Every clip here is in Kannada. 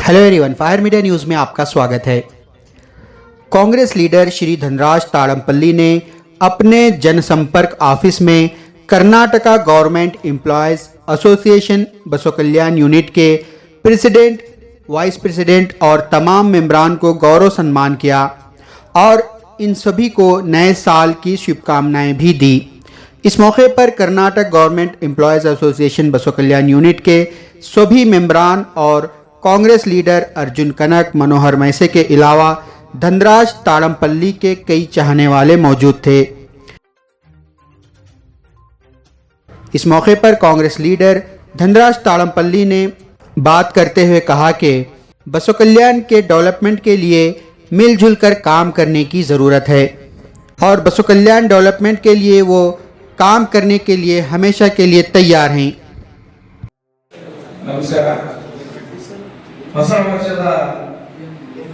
Hello everyone, Fire Media News में आपका स्वागत है। कांग्रेस लीडर श्री धनराज ताड़मपल्ली ने अपने जनसंपर्क ऑफिस में Karnataka government employees association Basav Kalyan unit के प्रेसिडेंट, वाइस प्रेसिडेंट और तमाम मेंबरान को गौरव सम्मान किया और इन सभी को नए साल की शुभकामनाएं भी दी। इस मौके पर Karnataka government employees association Basav Kalyan unit के सभी मेंबरान और कांग्रेस लीडर अर्जुन कनक, मनोहर मैसे के अलावा धनराज ताड़मपल्ली के कई चाहने वाले मौजूद थे। इस मौके पर कांग्रेस लीडर धनराज ताड़मपल्ली ने बात करते हुए कहा कि बसव कल्याण के डेवलपमेंट के लिए मिलजुल कर काम करने की ज़रूरत है और बसव कल्याण डेवलपमेंट के लिए वो काम करने के लिए हमेशा के लिए तैयार हैं। नमस्कार। ಹೊಸ ವರ್ಷದ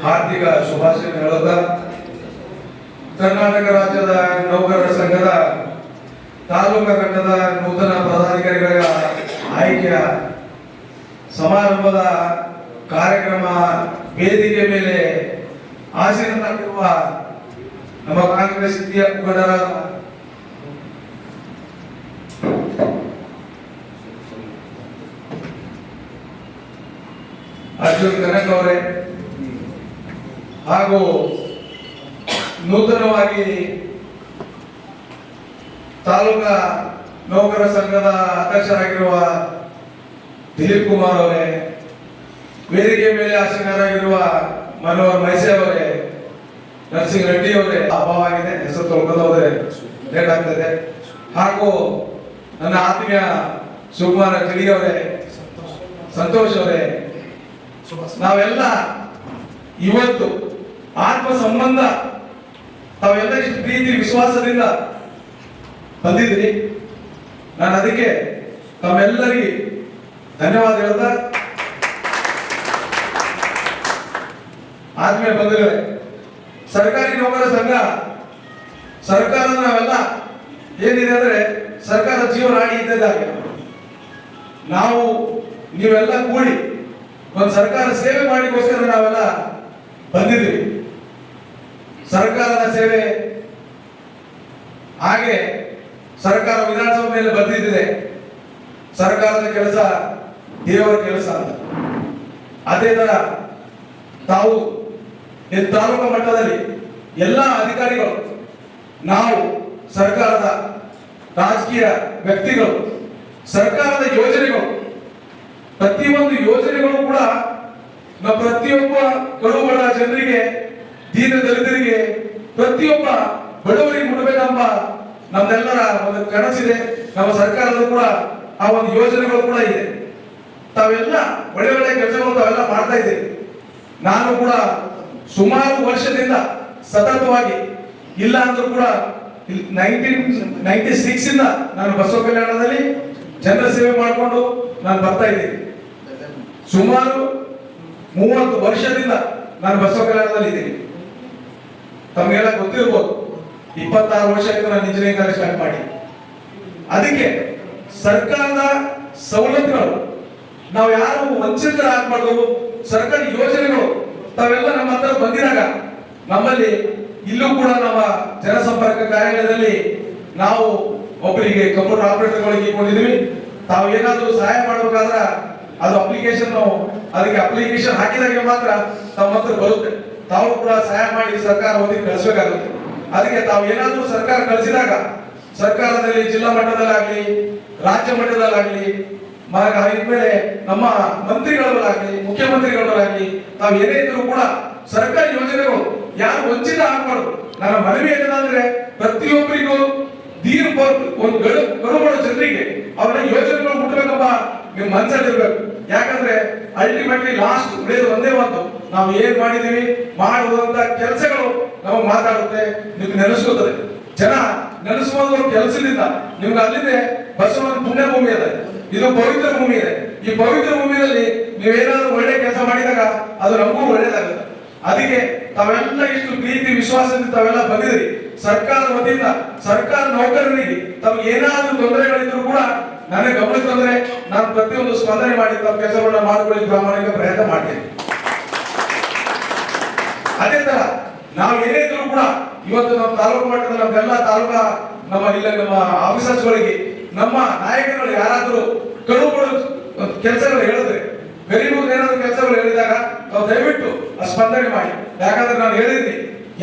ಹಾರ್ದಿಕ ಶುಭಾಶಯ ಹೇಳುತ್ತಾ ಕರ್ನಾಟಕ ರಾಜ್ಯದ ನೌಕರರ ಸಂಘದ ತಾಲೂಕಾ ಘಟಕದ ನೂತನ ಪದಾಧಿಕಾರಿಗಳ ಆಯ್ಕೆಯ ಸಮಾರಂಭದ ಕಾರ್ಯಕ್ರಮ ವೇದಿಕೆ ಮೇಲೆ ಆಸೀನರಾಗಿರುವ ನಮ್ಮ ಕಾಂಗ್ರೆಸ್ ಹಿರಿಯ ಮುಖಂಡರಾದ अर्जुन कनक ಅವರೇ ಹಾಗೂ ನೂತನವಾಗಿ ತಾಲೂಕಾ ನೌಕರರ ಸಂಘದ ಅಧ್ಯಕ್ಷರಾಗಿರುವ ದಿಲೀಪ್ ಕುಮಾರ್ ಅವರೇ, ವೇದಿಕೆ ಮೇಲೆ ಆಸೀನರಾಗಿರುವ ಮನೋಹರ್ ಮೈಸೆ ಅವರೇ, ನರಸಿಂಹ ರೆಡ್ಡಿ ಅವರೇ, ಅಭಾವವಾಗಿದೆ, ಹೆಸರು ತೊಳ್ಕೊಂಡವ್ರೆ ಲೇಟ್ ಆಗ್ತದೆ, ಹಾಗೂ ನನ್ನ ಆತ್ಮೀಯ ಶಿವಕುಮಾರ ಜಿಡಿ ಅವರೇ, ಸಂತೋಷ್ ಅವರೇ, ನಾವೆಲ್ಲ ಇವತ್ತು ಆತ್ಮ ಸಂಬಂಧ ತಾವೆಲ್ಲ ಇಷ್ಟು ಪ್ರೀತಿ ವಿಶ್ವಾಸದಿಂದ ಬಂದಿದ್ರಿ. ನಾನು ಅದಕ್ಕೆ ತಮ್ಮೆಲ್ಲರಿಗೆ ಧನ್ಯವಾದ ಹೇಳ್ತಾ, ಆತ್ಮೀಯ ಬಂಧುಗಳೇ, ಸರ್ಕಾರಿ ನೌಕರರ ಸಂಘ ಸರ್ಕಾರದ ನಾವೆಲ್ಲ ಏನಿದೆ ಅಂದ್ರೆ ಸರ್ಕಾರ ಜೀವನಾಡಿ ಇದ್ದದ್ದಾಗೆ ನಾವು ನೀವೆಲ್ಲ ಕೂಡಿ ಒಂದು ಸರ್ಕಾರ ಸೇವೆ ಮಾಡಿಗೋಸ್ಕರ ನಾವೆಲ್ಲ ಬಂದಿದ್ವಿ. ಸರ್ಕಾರದ ಸೇವೆ ಹಾಗೆ ಸರ್ಕಾರ ವಿಧಾನಸಭೆಯಲ್ಲಿ ಬಂದಿದ್ದಿದೆ. ಸರ್ಕಾರದ ಕೆಲಸ ದೇವರ ಕೆಲಸ ಅಂತ. ಅದೇ ತರ ತಾವು ತಾಲೂಕು ಮಟ್ಟದಲ್ಲಿ ಎಲ್ಲ ಅಧಿಕಾರಿಗಳು, ನಾವು ಸರ್ಕಾರದ ರಾಜಕೀಯ ವ್ಯಕ್ತಿಗಳು, ಸರ್ಕಾರದ ಯೋಜನೆಗಳು, ಪ್ರತಿಯೊಂದು ಯೋಜನೆಗಳು ಕೂಡ ನಾವು ಪ್ರತಿಯೊಬ್ಬ ಕಡುಬಡ ಜನರಿಗೆ, ದೀನ ದಲಿತರಿಗೆ, ಪ್ರತಿಯೊಬ್ಬ ಬಡವರಿಗೆ ಮುಟ್ಟಬೇಕೆಂಬ ನಮ್ಮೆಲ್ಲರ ಒಂದು ಕನಸಿದೆ. ನಮ್ಮ ಸರ್ಕಾರದ ಕೂಡ ಆ ಒಂದು ಯೋಜನೆಗಳು ಕೂಡ ಇದೆ. ತಾವೆಲ್ಲ ಒಳ್ಳೆ ಒಳ್ಳೆ ಕೆಲಸಗಳು ತಾವೆಲ್ಲ ಮಾಡ್ತಾ ಇದ್ದೀವಿ. ನಾನು ಕೂಡ ಸುಮಾರು ವರ್ಷದಿಂದ ಸತತವಾಗಿ, ಇಲ್ಲ ಅಂದ್ರೂ ಕೂಡ 1996 ಇಂದ ನಾನು ಬಸವ ಕಲ್ಯಾಣದಲ್ಲಿ ಜನರ ಸೇವೆ ಮಾಡಿಕೊಂಡು ನಾನು ಬರ್ತಾ ಇದ್ದೀನಿ. ಸುಮಾರು 30 ವರ್ಷದಿಂದ ನಾನು ಬಸವ ಕಲ್ಯಾಣದಲ್ಲಿ ಇದ್ದೀನಿ. ತಮಗೆಲ್ಲ ಗೊತ್ತಿರ್ಬೋದು, 26 ವರ್ಷ ಆಯ್ತು ನಾನು ಇಂಜಿನಿಯರಿಂಗ್ ಕಾಲೇಜ್ ಸ್ಟಾರ್ಟ್ ಮಾಡಿ. ಅದಕ್ಕೆ ಸರ್ಕಾರದ ಸವಲತ್ತುಗಳು ನಾವು ಯಾರು ವಂಚಿತರಾಗಬಾರ್ದು. ಸರ್ಕಾರಿ ಯೋಜನೆಗಳು ತಾವೆಲ್ಲ ನಮ್ಮ ಹತ್ರ ಬಂದಿರಾಗ ನಮ್ಮಲ್ಲಿ ಇಲ್ಲೂ ಕೂಡ ನಮ್ಮ ಜನಸಂಪರ್ಕ ಕಾರ್ಯಾಲಯದಲ್ಲಿ ನಾವು ಒಬ್ಬರಿಗೆ ಕಂಪ್ಯೂಟರ್ ಆಪರೇಟರ್ಗಳಿಗೆ ಇಟ್ಕೊಂಡಿದ್ದೀವಿ. ತಾವು ಏನಾದರೂ ಸಹಾಯ ಮಾಡಬೇಕಾದ್ರೆ ಅದು ಅಪ್ಲಿಕೇಶನ್, ಅದಕ್ಕೆ ಅಪ್ಲಿಕೇಶನ್ ಹಾಕಿದಾಗ ಮಾತ್ರ ತಮ್ಮ ಹತ್ರ ಬರುತ್ತೆ. ತಾವು ಕೂಡ ಸಹಾಯ ಮಾಡಿ ಸರ್ಕಾರ ಒದಗಿ ಕಳಿಸಬೇಕಾಗುತ್ತೆ. ಅದಕ್ಕೆ ತಾವು ಏನಾದರೂ ಸರ್ಕಾರ ಕಳಿಸಿದಾಗ ಸರ್ಕಾರದಲ್ಲಿ ಜಿಲ್ಲಾ ಮಟ್ಟದಲ್ಲಾಗ್ಲಿ, ರಾಜ್ಯ ಮಟ್ಟದಲ್ಲಾಗ್ಲಿ, ಇದ್ಮೇಲೆ ನಮ್ಮ ಮಂತ್ರಿಗಳಲ್ಲಾಗ್ಲಿ, ಮುಖ್ಯಮಂತ್ರಿಗಳಲ್ಲಾಗ್ಲಿ, ತಾವು ಏನೇ ಇದ್ರು ಕೂಡ ಸರ್ಕಾರಿ ಯೋಜನೆಗಳು ಯಾರು ವಂಚಿತ ಆಗಬಾರ್ದು. ನನ್ನ ಮನವಿ ಏನಂದ್ರೆ ಪ್ರತಿಯೊಬ್ಬರಿಗೂ ಒಂದು ಗಡುಬಡ ಜನರಿಗೆ ಅವರ ಯೋಜನೆಗಳು ಮುಟ್ಟಬೇಕಪ್ಪ ನಿಮ್ಮ ಮನಸ್ಸಲ್ಲಿರ್ಬೇಕು. ಯಾಕಂದ್ರೆ ಅಲ್ಟಿಮೇಟ್ಲಿ ಲಾಸ್ಟ್ ಉಳಿಯೋದು ಒಂದೇ ಒಂದು, ನಾವು ಏನ್ ಮಾಡಿದೀವಿ, ಮಾಡುವಂತ ಕೆಲಸಗಳು ನಮಗೆ ಮಾತಾಡುತ್ತೆ, ನಿಮ್ಗೆ ನೆನೆಸ್ಕೋತದೆ. ಜನ ನೆನೆಸುವ ಕೆಲಸದಿಂದ ನಿಮ್ಗೆ ಅಲ್ಲಿದೆ ಬಸವನ ಪುಣ್ಯ ಭೂಮಿ ಇದೆ, ಇದು ಪವಿತ್ರ ಭೂಮಿ ಇದೆ. ಈ ಪವಿತ್ರ ಭೂಮಿಯಲ್ಲಿ ನೀವೇನಾದ್ರೂ ಒಳ್ಳೆ ಕೆಲಸ ಮಾಡಿದಾಗ ಅದು ನಮಗೂ ಒಳ್ಳೇದಾಗುತ್ತೆ. ಅದಕ್ಕೆ ತಾವೆಲ್ಲ ಇಷ್ಟು ಪ್ರೀತಿ ವಿಶ್ವಾಸದಿಂದ ತಾವೆಲ್ಲ ಬಂದಿದ್ರಿ. ಸರ್ಕಾರ ವತಿಯಿಂದ ಸರ್ಕಾರ ನೌಕರರಿಗೆ ತಮಗೆ ಏನಾದರೂ ತೊಂದರೆಗಳಿದ್ರು ಕೂಡ ನನಗೆ ಗಮನಕ್ಕೆ ತಂದ್ರೆ ನಾನು ಪ್ರತಿಯೊಂದು ಸ್ಪಂದನೆ ಮಾಡಿ ತಮ್ಮ ಕೆಲಸಗಳನ್ನ ಮಾಡಿಕೊಳ್ಳಿ ಪ್ರಾಮಾಣಿಕ ಪ್ರಯತ್ನ ಮಾಡ್ತೀನಿ. ಅದೇ ತರ ನಾವು ಏನೇ ಇದ್ರು ಕೂಡ ಇವತ್ತು ನಮ್ಮ ತಾಲೂಕು ಮಟ್ಟದ ನಮ್ಮೆಲ್ಲ ತಾಲೂಕಾ ನಮ್ಮ ಆಫೀಸರ್ಸ್ಗಳಿಗೆ ನಮ್ಮ ನಾಯಕರುಗಳು ಯಾರಾದ್ರೂ ಕಡುಬಡು ಕೆಲಸಗಳು ಹೇಳಿದ್ರೆ ಗರೀಬರು ಏನಾದ್ರು ಕೆಲಸಗಳು ಹೇಳಿದಾಗ ನಾವು ದಯವಿಟ್ಟು ಸ್ಪಂದನೆ ಮಾಡಿ. ಯಾಕಂದ್ರೆ ನಾನು ಹೇಳಿದ್ದೀನಿ,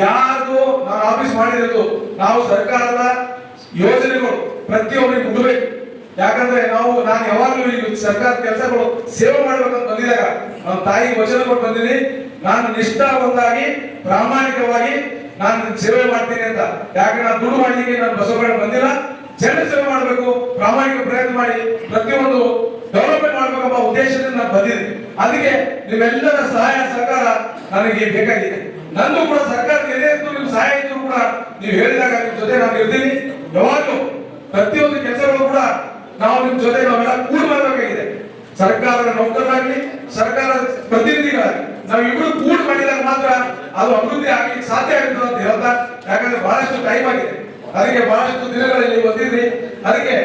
ಯಾರು ನಾನು ಆಫೀಸ್ ಮಾಡಿರೋದು ನಾವು ಸರ್ಕಾರದ ಯೋಜನೆಗಳು ಪ್ರತಿಯೊಬ್ಬರಿಗೆ ಮುಟ್ಟಬೇಕು. ಯಾಕಂದ್ರೆ ನಾನು ಯಾವಾಗಲೂ ಈ ಸರ್ಕಾರ ಕೆಲಸಗಳು ಸೇವೆ ಮಾಡ್ಬೇಕಂತ ಬಂದಿದಾಗ ನನ್ನ ತಾಯಿಗೆ ವಚನ ಕೊಟ್ಟು ಬಂದಿದ್ದೀನಿ, ನಾನು ನಿಷ್ಠಾವಂತಾಗಿ ಪ್ರಾಮಾಣಿಕವಾಗಿ ನಾನು ಸೇವೆ ಮಾಡ್ತೀನಿ ಅಂತ. ಯಾಕೆ ನಾನು ದುಡ್ಡು ಮಾಡಲಿಕ್ಕೆ ನಾನು ಬಸವಣ್ಣ ಬಂದಿಲ್ಲ, ಜನ ಸೇವೆ ಮಾಡಬೇಕು, ಪ್ರಾಮಾಣಿಕ ಪ್ರಯತ್ನ ಮಾಡಿ ಪ್ರತಿಯೊಂದು ಡೆವಲಪ್ಮೆಂಟ್ ಮಾಡ್ಬೇಕಂಬ ಉದ್ದೇಶದಿಂದ ನಾನು ಬಂದಿದ್ದೀನಿ. ಅದಕ್ಕೆ ನಿಮ್ಮೆಲ್ಲರ ಸಹಾಯ ಸಹಕಾರ ನನಗೆ ಬೇಕಾಗಿದೆ. ನಂದು ಕೂಡ ಸರ್ಕಾರದ ಏನೇ ಇದ್ದು ನಿಮ್ ಸಹಾಯ ಇದ್ರು ಕೂಡ ನೀವು ಹೇಳಿದಾಗ ನಿಮ್ ಜೊತೆ ನಾನು ಇರ್ತೀನಿ. ಯಾವಾಗಲೂ ಪ್ರತಿಯೊಂದು ಕೆಲಸಗಳು ಕೂಡ ನಾವು ನಿಮ್ ಜೊತೆ ನಾವೆಲ್ಲ ಕೂಡಿ ಮಾಡಬೇಕಾಗಿದೆ. ಸರ್ಕಾರದ ನೌಕರರಾಗಲಿ ಸರ್ಕಾರದ ಪ್ರತಿನಿಧಿಗಳಾಗಲಿ ನಾವಿಬ್ರು ಕೂಡಿ ಮಾಡಿದಾಗ ಮಾತ್ರ ಅದು ಅಭಿವೃದ್ಧಿ ಆಗ್ಲಿಕ್ಕೆ ಸಾಧ್ಯ ಆಗುತ್ತದೆ ಅಂತ ಹೇಳ್ತಾ, ಯಾಕಂದ್ರೆ ಬಹಳಷ್ಟು ಟೈಮ್ ಆಗಿದೆ, ಅದಕ್ಕೆ ಬಹಳಷ್ಟು ದಿನಗಳಲ್ಲಿ ಬಂದಿದ್ರಿ, ಅದಕ್ಕೆ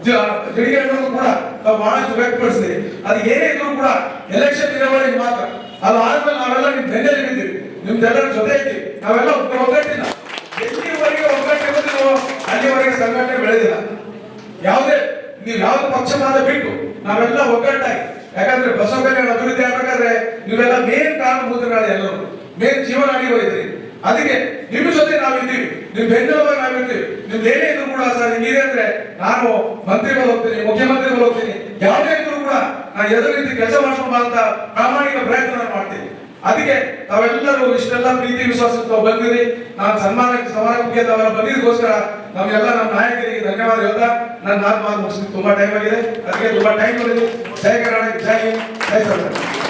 ಜಡಿಗೆಗಳನ್ನು ಕೂಡ ನಾವು ಬಹಳಷ್ಟು ವ್ಯಕ್ತಪಡಿಸಿದ್ರಿ. ಅದು ಏನೇ ಇದ್ರು ಕೂಡ ಎಲೆಕ್ಷನ್ ದಿನಗಳಿಗೆ ಮಾತ್ರ, ಅದು ಆದ್ಮೇಲೆ ನಾವೆಲ್ಲ ನಿಮ್ ಬೆನ್ನೆಲ್ಲಿ ಬಿದ್ದೀವಿ, ನಿಮ್ದೆಲ್ಲರ ಜೊತೆ ಇದ್ದೀವಿ, ನಾವೆಲ್ಲ ಒಗ್ಗಟ್ಟಿಲ್ಲ. ಎಲ್ಲಿವರೆಗೆ ಒಗ್ಗಟ್ಟಿರೋದಿಲ್ಲ ಅಲ್ಲಿವರೆಗೆ ಸಂಘಟನೆ ಬೆಳೆದಿಲ್ಲ. ನೀವು ಯಾವ್ದು ಪಕ್ಷಪಾತ ಬಿಟ್ಟು ನಾವೆಲ್ಲ ಒಗ್ಗಟ್ಟಾಗಿ, ಯಾಕಂದ್ರೆ ಬಸವ ಕಲ್ಯಾಣ ಅಭಿವೃದ್ಧಿ ಆಗ್ಬೇಕಾದ್ರೆ ನೀವೆಲ್ಲ ಮೇನ್ ಕಾರಣಭೂತಗಳು, ಎಲ್ಲರೂ ಮೇನ್ ಜೀವನಾಡಿ ಹೋಗಿದ್ರಿ. ಅದಕ್ಕೆ ನಿಮ್ಮ ಜೊತೆ ನಾವಿದ್ದೀವಿ, ನಿಮ್ ಬೆನ್ನೆಲುಬಾಗಿ ನಾವಿರ್ತೀವಿ. ನಿಮ್ದು ಏನೇ ಇದ್ರು ಕೂಡ ಸರ್ ಹಿಂಗಿದೆ ಅಂದ್ರೆ ನಾನು ಮಂತ್ರಿಗಳು ಹೋಗ್ತೀನಿ, ಮುಖ್ಯಮಂತ್ರಿಗಳು ಹೋಗ್ತೀನಿ, ಯಾವುದೇ ಇದ್ರು ಕೂಡ ನಾನು ಎದುರು ರೀತಿ ಕೆಲಸ ಮಾಡ್ಕೊಂಬ ಅಂತ ಪ್ರಾಮಾಣಿಕ ಪ್ರಯತ್ನ ನಾನು ಮಾಡ್ತೀನಿ. ಅದಕ್ಕೆ ತಾವೆಲ್ಲರೂ ಇಷ್ಟೆಲ್ಲ ಪ್ರೀತಿ ವಿಶ್ವಾಸಕ್ಕೆ ಬಂದಿರಿ. ನಾನು ಸಮಾರಂಭಕ್ಕೆ ತಾವೆಲ್ಲ ಬಂದಿದ್ದಕ್ಕೋಸ್ಕರ ನಮ್ಗೆಲ್ಲ ನಮ್ಮ ನಾಯಕರಿಗೆ ಧನ್ಯವಾದ ಹೇಳ್ತಾ ನನ್ನ ಮಾತು ಮುಗಿಸ್ಲಿಕ್ಕೆ ತುಂಬಾ ಟೈಮ್ ಆಗಿದೆ. ಅದಕ್ಕೆ ತುಂಬಾ ಟೈಮ್ ಕೊಡಿದೆ. ಜೈ ಕರ್ನಾಟಕ, ಜೈ ಹಿಂದ್, ಜೈ ಸರ್ಕಾರ.